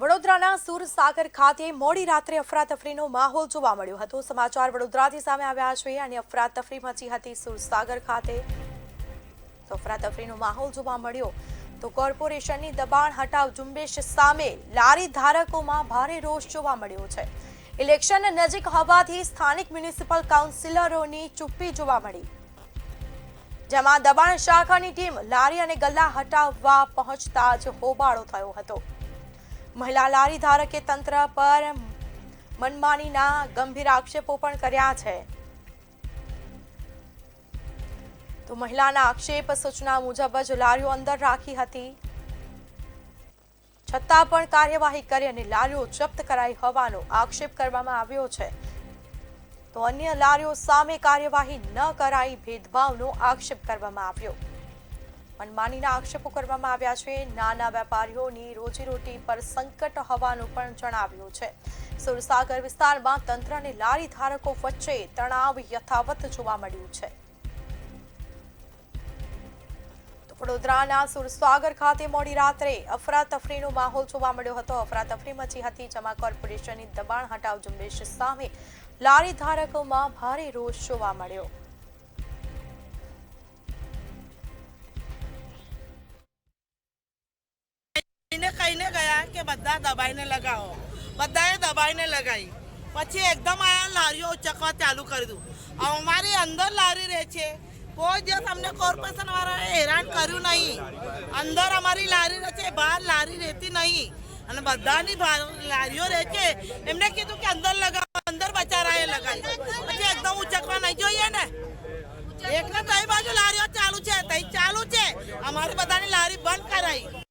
વડોદરાના સુરસાગર ખાતે મોડી રાત્રે અફરાતફરીનો માહોલ જોવા મળ્યો હતો। સમાચાર વડોદરાથી સામે આવ્યા છે અને અફરાતફરી મચી હતી સુરસાગર ખાતે। તો અફરાતફરીનો માહોલ જોવા મળ્યો તો કોર્પોરેશનની દબાણ હટાવ ઝુંબેશ સામે લારી ધારકોમાં ભારે રોષ જોવા મળ્યો છે। ઇલેક્શન નજીક હોવાથી સ્થાનિક મ્યુનિસિપલ કાઉન્સિલરોની ચુપ્પી જોવા મળી, જેમાં દબાણ શાખાની ટીમ લારી અને ગલ્લા હટાવવા પહોંચતા જ હોબાળો થયો હતો। મહિલા લારી ધારકે તંત્ર પર મનમાનીના ગંભીર આક્ષેપો પણ કર્યા છે। તો મહિલાના આક્ષેપ સૂચના મુજબ જ લારીઓ અંદર રાખી હતી, છતાં પણ કાર્યવાહી કરી અને લારીઓ જપ્ત કરાઈ હોવાનો આક્ષેપ કરવામાં આવ્યો છે। તો અન્ય લારીઓ સામે કાર્યવાહી ન કરાઈ ભેદભાવનો આક્ષેપ કરવામાં આવ્યો। મનમાનીના આક્ષેપો કરવામાં આવ્યા છે। નાના વેપારીઓની રોજીરોટી પર સંકટ હોવાનું પણ જણાવ્યું છે। સુરસાગર વિસ્તારમાં તંત્ર અને લારી ધારકો વચ્ચે તણાવ યથાવત જોવા મળ્યું છે। વડોદરાના સુરસાગર ખાતે મોડી રાત્રે અફરાતફરીનો માહોલ જોવા મળ્યો હતો। અફરાતફરી મચી હતી, જેમાં કોર્પોરેશનની દબાણ હટાવ ઝુંબેશ સામે લારી ધારકોમાં ભારે રોષ જોવા મળ્યો। કહીને ગયા કે બધા દબાઈને લગાવો, બધાએ દબાઈને લગાવી, પછી એકદમ આ લારીઓ ઉચકવા ચાલુ કરી દઉં। અમારી અંદર લારી રહે છે, કોઈ દિવસ અમને કોર્પોરેશન વાળાએ હેરાન કર્યું નહીં। અંદર અમારી લારી રહે છે, બહાર લારી રહેતી નહીં, અને બધાની લારીઓ રહે છે, એમને કીધું કે અંદર લગાવો, અંદર બચારાએ લગાવી, પછી એકદમ ઉચકવા નહીં જોઈએ ને। એકને તઈ બાજુ લારીઓ ચાલુ છે, તઈ ચાલુ છે, અમારી બધાની લારી બંધ કરાઈ।